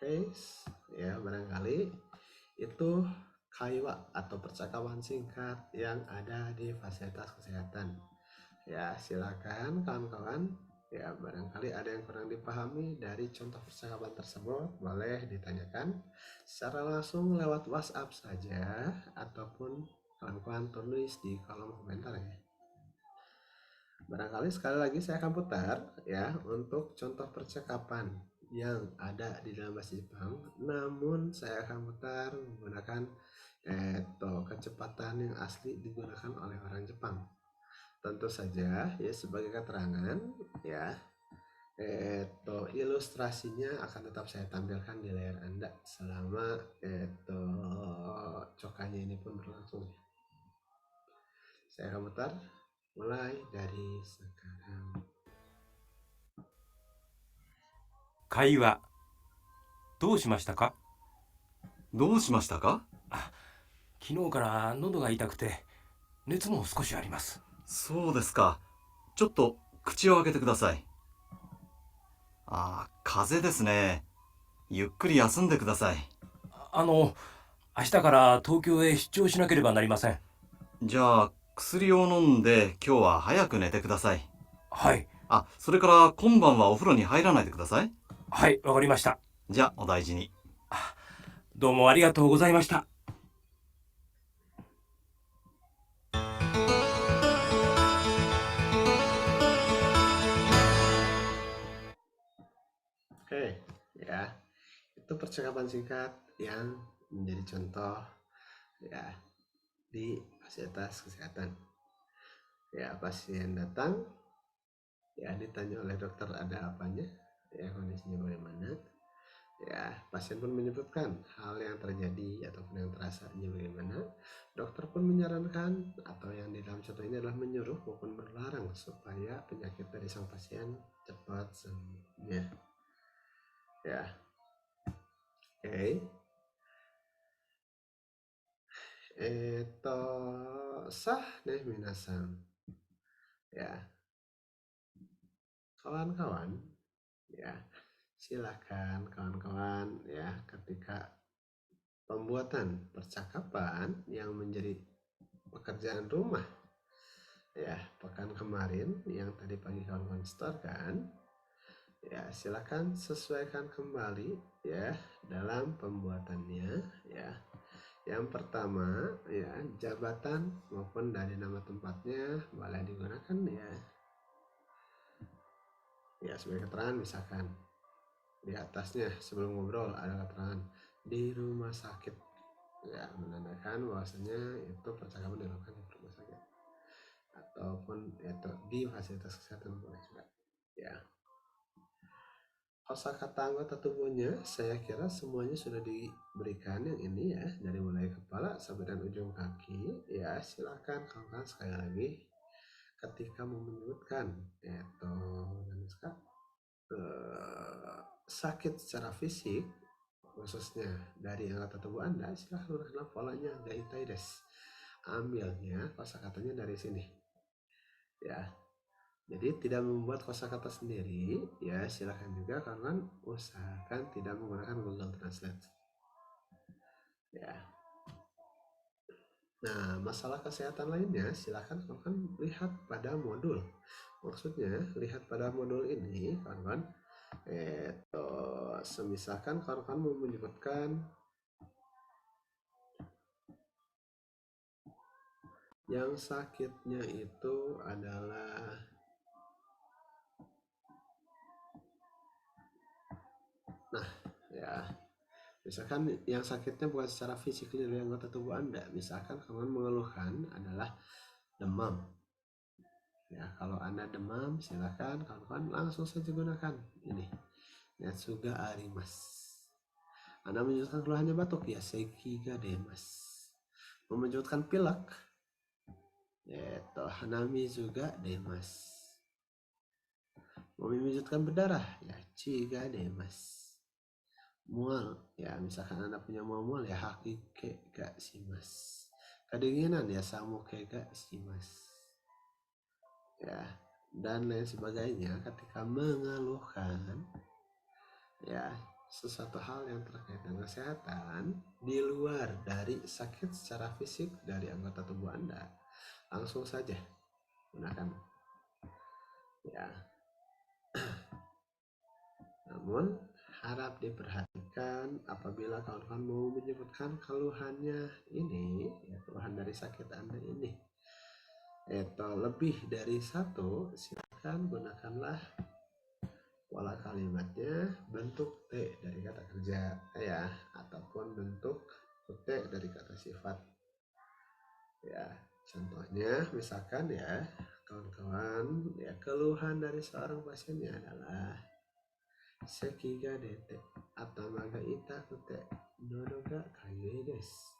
Oke, ya barangkali itu kaiwa atau percakapan singkat yang ada di fasilitas kesehatan. Ya, silakan kawan-kawan. Ya, barangkali ada yang kurang dipahami dari contoh percakapan tersebut, boleh ditanyakan secara langsung lewat WhatsApp saja ataupun kawan-kawan tulis di kolom komentar ya. Barangkali sekali lagi saya akan putar ya untuk contoh percakapan yang ada di dalam bahasa Jepang, namun saya akan putar menggunakan kecepatan yang asli digunakan oleh orang Jepang. Tentu saja ya sebagai keterangan ya ilustrasinya akan tetap saya tampilkan di layar Anda selama cokanya ini pun berlangsung. Saya akan putar mulai dari sekarang. 会話どうしましたか？どうしましたか？昨日から喉が痛くて熱も少しあります。そうですか。ちょっと口を開けてください。風邪ですね。ゆっくり休んでください。明日から東京へ出張しなければなりません。じゃあ、薬を飲んで今日は早く寝てください。はい。それから今晩はお風呂に入らないでください。はい、わかりました。じゃあ、お大事に。どうもありがとうございました。 Oke, ya. Itu percakapan singkat yang menjadi contoh ya di fasilitas kesehatan. Ya, pasien datang ya ditanya oleh dokter ada apanya, ya kondisinya bagaimana. Ya, pasien pun menyebutkan hal yang terjadi ataupun yang terasanya bagaimana. Dokter pun menyarankan atau yang di dalam contoh ini adalah menyuruh maupun melarang supaya penyakit dari sang pasien cepat sembuh. Ya. Oke. Sah deh minasan. Ya. Kawan-kawan, ya. Silakan kawan-kawan ya ketika pembuatan percakapan yang menjadi pekerjaan rumah ya pekan kemarin yang tadi pagi kawan-kawan setorkan ya silakan sesuaikan kembali ya dalam pembuatannya ya. Yang pertama ya jabatan maupun dari nama tempatnya boleh digunakan ya sebagai keterangan misalkan di atasnya sebelum ngobrol ada keterangan di rumah sakit ya menandakan bahwasanya itu percakapan dilakukan di rumah sakit ataupun itu di fasilitas kesehatan boleh juga ya. Kosakata anggota tubuhnya saya kira semuanya sudah diberikan yang ini ya dari mulai kepala sampai dan ujung kaki ya silakan kawan-kawan sekali lagi ketika mau menyebutkan sakit secara fisik khususnya dari anggota tubuh Anda silahkan gunakan polanya gaitai desu. Ambilnya kosakatanya dari sini ya. Jadi tidak membuat kosakata sendiri ya silahkan juga kawan usahakan tidak menggunakan Google Translate ya. Nah masalah kesehatan lainnya silahkan kawan lihat pada modul. Maksudnya lihat pada modul ini kawan semisalkan kawan mau menyebutkan Yang sakitnya itu adalah ya, misalkan yang sakitnya bukan secara fisik dari anggota tubuh Anda. Misalkan kawan mengeluhkan adalah demam. Ya, kalau Anda demam, silakan kawan-kawan langsung saja gunakan ini. Netsuga Arimas. Anda menunjukkan keluhannya batuk, ya Sekiga Demas. Memunculkan pilek, Hanami juga Demas. Memunculkan berdarah, ya Chiga Demas. Mual, ya misalkan Anda punya mual ya Hakike ga shimasu. Kedinginan ya Samuke ga shimasu. Ya, dan lain sebagainya ketika mengeluhkan ya sesuatu hal yang terkait dengan kesehatan di luar dari sakit secara fisik dari anggota tubuh Anda, langsung saja gunakan ya. Namun harap diperhatikan apabila kawan-kawan mau menyebutkan keluhannya ini, ya, keluhan dari sakit Anda ini lebih dari satu, silakan gunakanlah pola kalimatnya bentuk T dari kata kerja ya, ataupun bentuk T dari kata sifat ya. Contohnya misalkan ya kawan-kawan, ya keluhan dari seorang pasiennya adalah Sekiga dete atamaga itakute nodo ga kagei desu.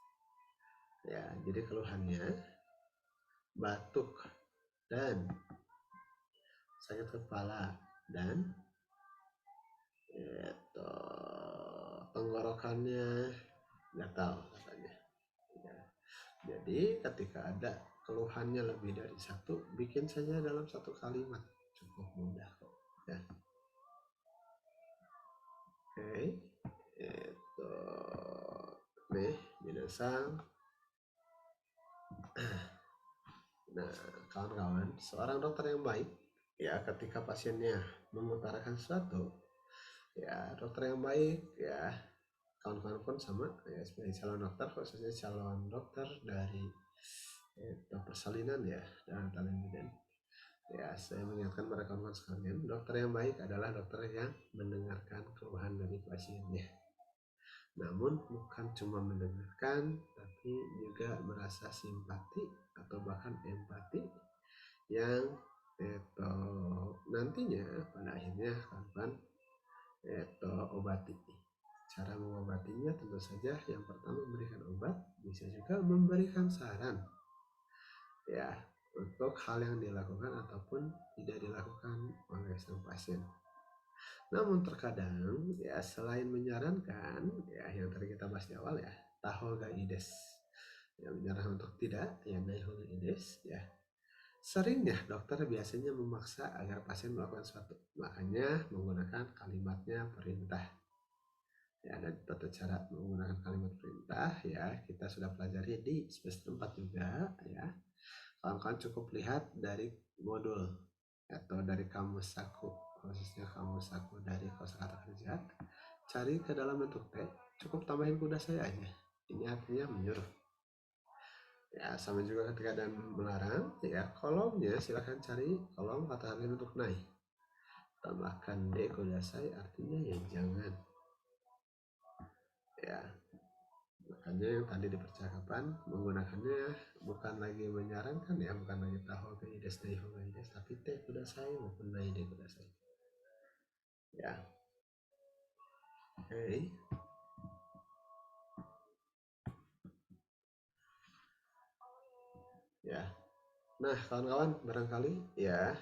Ya, jadi keluhannya batuk dan sakit kepala dan tenggorokannya gatal katanya. Ya. Jadi ketika ada keluhannya lebih dari satu, bikin saja dalam satu kalimat, cukup mudah kok. Ya. Oke, nih minasang. Nah, kawan-kawan, seorang dokter yang baik ya ketika pasiennya mengutarakan sesuatu, ya dokter yang baik ya kawan-kawan pun sama ya sebagai calon dokter, khususnya calon dokter dari persalinan ya dan talenten. Ya, saya mengingatkan para kawan-kawan sekalian, dokter yang baik adalah dokter yang mendengarkan keluhan dari pasiennya. Namun bukan cuma mendengarkan, tapi juga merasa simpati atau bahkan empati yang nantinya pada akhirnya kawan obati. Cara mengobatinya tentu saja yang pertama memberikan obat, bisa juga memberikan saran ya untuk hal yang dilakukan ataupun tidak dilakukan oleh sang pasien. Namun terkadang ya selain menyarankan ya yang tadi kita bahas di awal ya taho ga ides, yang menyarankan untuk tidak ya naiho ga ides ya. Seringnya dokter biasanya memaksa agar pasien melakukan sesuatu, makanya menggunakan kalimatnya perintah. Ya, dan tata cara menggunakan kalimat perintah ya kita sudah pelajari di semester 4 juga ya. Kawan-kawan cukup lihat dari modul atau dari kamus saku, khususnya kamus saku dari kosakata kerja, cari ke dalam bentuk T, cukup tambahin kuda saya aja. Ini artinya menyuruh. Ya, sama juga ketika dan melarang, ya kolomnya silahkan cari kolom kata halnya bentuk naik. Tambahkan D kudasai artinya ya jangan. Ya, makanya yang tadi di percakapan menggunakannya bukan lagi menyarankan ya, bukan lagi tahu ke ides naiho ga ides, tapi T kudasai maupun nai D kudasai. Ya, oke. Ya. Nah, kawan-kawan, barangkali ya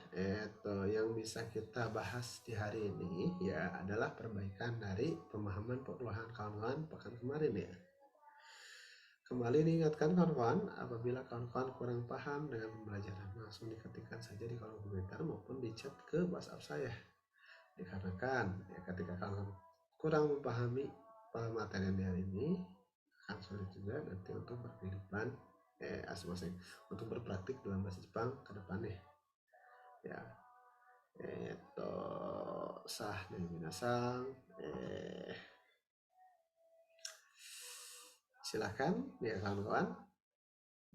yang bisa kita bahas di hari ini ya adalah perbaikan dari pemahaman perlahan kawan-kawan pekan kemarin ya. Kembali diingatkan kawan-kawan, apabila kawan-kawan kurang paham dengan pembelajaran, langsung diketikkan saja di kolom komentar maupun di chat ke WhatsApp saya. Dikarenakan ya ketika kawan-kawan kurang memahami materi yang di hari ini, akan sulit juga nanti untuk berkehidupan asing-asing untuk berpraktik dalam bahasa Jepang ke depannya ya. Sah dari minasang silahkan ya kawan-kawan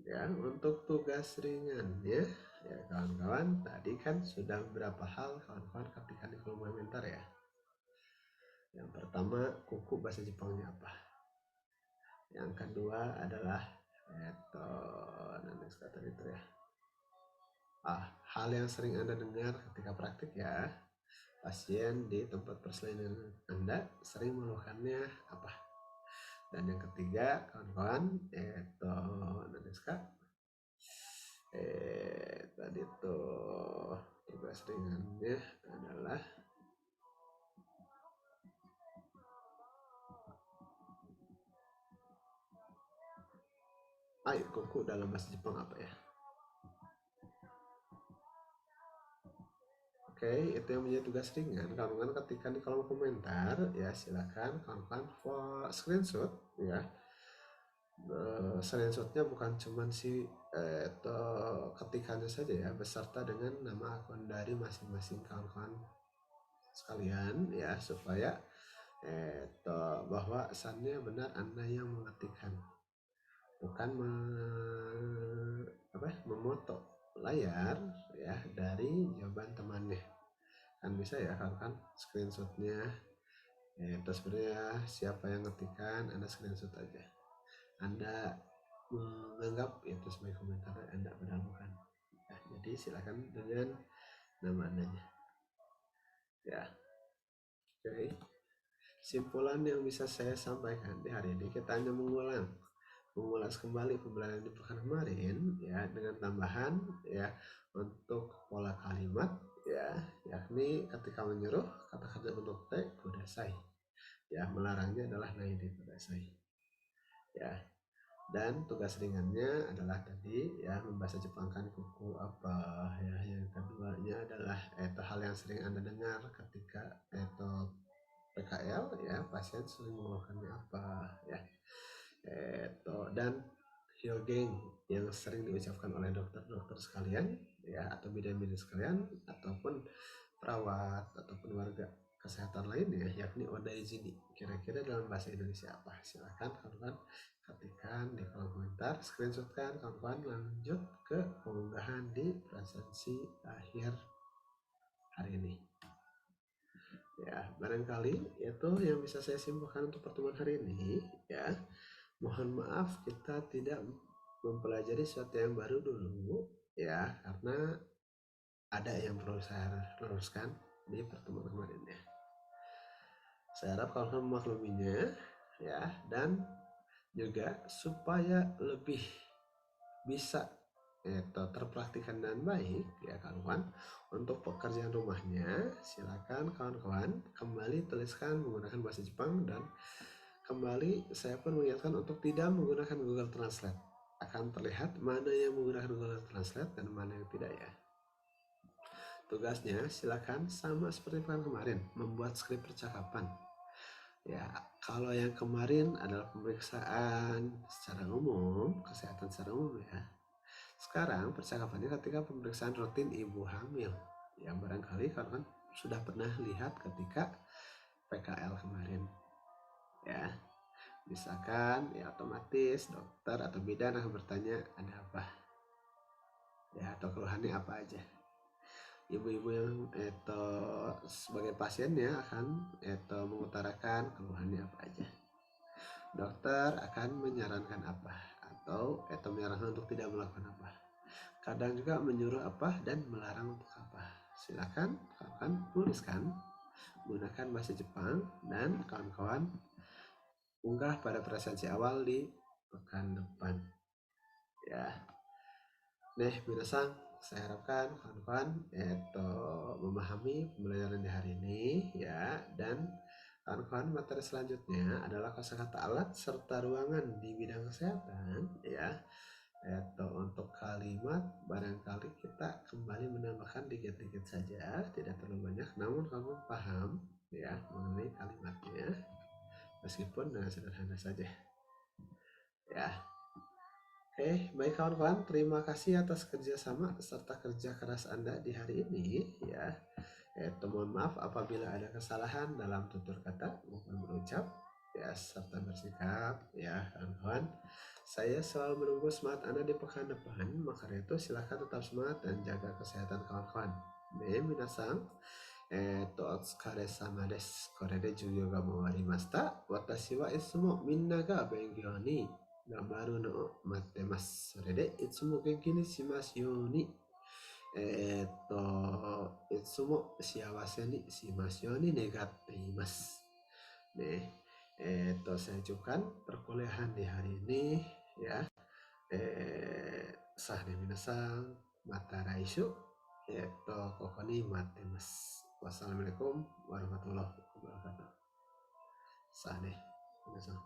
Ya, untuk tugas ringannya, ya kawan-kawan, tadi kan sudah beberapa hal kawan-kawan ketikkan di kolom komentar ya. Yang pertama, kuku bahasa Jepangnya apa? Yang kedua adalah next kata itu ya. Hal yang sering Anda dengar ketika praktik ya. Pasien di tempat persalinan Anda sering mengeluhkannya apa? Dan yang ketiga, kawan-kawan, tadi tuh tugas ringannya adalah kuku dalam bahasa Jepang apa ya? Oke, itu yang menjadi tugas ringan. Kawan-kawan ketikkan di kolom komentar ya, silakan kawan-kawan screenshot ya. Screenshotnya bukan cuman si ketikannya saja ya, beserta dengan nama akun dari masing-masing kawan-kawan sekalian ya, supaya bahwasannya benar Anda yang mengetikkan, bukan memoto layar ya dari jawaban temannya. Kan bisa ya kan screenshotnya terus sebenarnya siapa yang ngetikkan Anda screenshot aja, Anda menganggap itu sebagai komentar Anda padahal bukan ya, jadi silakan dengan nama Andanya ya. Oke, simpulan yang bisa saya sampaikan di hari ini, kita hanya mengulas kembali pembelajaran di pekan kemarin ya, dengan tambahan ya untuk pola kalimat ya, yakni ketika menyuruh kata-kata bentuk te kudasai ya, melarangnya adalah naide kudasai ya, dan tugas ringannya adalah tadi ya, membahasa Jepangkan kuku apa ya. Yang keduanya adalah hal yang sering Anda dengar ketika PKL ya, pasien sering mengeluhkannya apa ya, dan hyogeng yang sering diucapkan oleh dokter-dokter sekalian ya, atau bidan-bidan sekalian, ataupun perawat ataupun warga kesehatan lainnya, yakni odaizini, kira-kira dalam bahasa Indonesia apa? Silakan kawan-kawan ketikkan di kolom komentar, screenshotkan kawan-kawan, lanjut ke pengunggahan di presensi akhir hari ini ya. Barangkali itu yang bisa saya simpulkan untuk pertemuan hari ini ya. Mohon maaf kita tidak mempelajari sesuatu yang baru dulu ya, karena ada yang perlu saya luruskan di pertemuan kemarin ya. Saya harap kawan-kawan memakluminya ya, dan juga supaya lebih bisa terpraktikkan dengan baik ya kawan-kawan, untuk pekerjaan rumahnya silakan kawan-kawan kembali tuliskan menggunakan bahasa Jepang, dan kembali saya pun mengingatkan untuk tidak menggunakan Google Translate. Akan terlihat mana yang menggunakan Google Translate dan mana yang tidak ya. Tugasnya silakan sama seperti kemarin, membuat skrip percakapan ya. Kalau yang kemarin adalah pemeriksaan secara umum, kesehatan secara umum ya. Sekarang percakapannya ketika pemeriksaan rutin ibu hamil, yang barangkali kalian sudah pernah lihat ketika PKL kemarin ya. Misalkan ya, otomatis dokter atau bidan akan bertanya ada apa ya, atau keluhannya apa aja. Ibu-ibu yang sebagai pasiennya akan mengutarakan keluhannya apa aja. Dokter akan menyarankan apa, atau menyarankan untuk tidak melakukan apa. Kadang juga menyuruh apa dan melarang untuk apa. Silakan kawan-kawan tuliskan menggunakan bahasa Jepang, dan kawan-kawan unggah pada presensi awal di pekan depan ya. Minasan, saya harapkan kawan-kawan memahami pembelajaran di hari ini ya, dan kawan-kawan materi selanjutnya adalah kosakata alat serta ruangan di bidang kesehatan ya. Untuk kalimat barangkali kita kembali menambahkan dikit-dikit saja, tidak terlalu banyak, namun kamu paham ya mengenai kalimatnya, meskipun sederhana saja ya. Oke, baik kawan-kawan, terima kasih atas kerjasama serta kerja keras Anda di hari ini ya. Mohon maaf apabila ada kesalahan dalam tutur kata maupun berucap ya serta bersikap ya kawan-kawan. Saya selalu menunggu semangat Anda di pekan depan, maka dari itu silahkan tetap semangat dan jaga kesehatan kawan-kawan. Minasan, お疲れ様です。これで授業が終わりました。私はいつもみんなが勉強に頑張るのを待ってます。それでいつも元気にしますように。いつも幸せにしますように願っています。Nih, saya ucapkan perkuliahan di hari ini ya. Sahne minasan, mata raisyu, koko ni matemasu. Wassalamualaikum warahmatullahi wabarakatuh. Sahne minasan.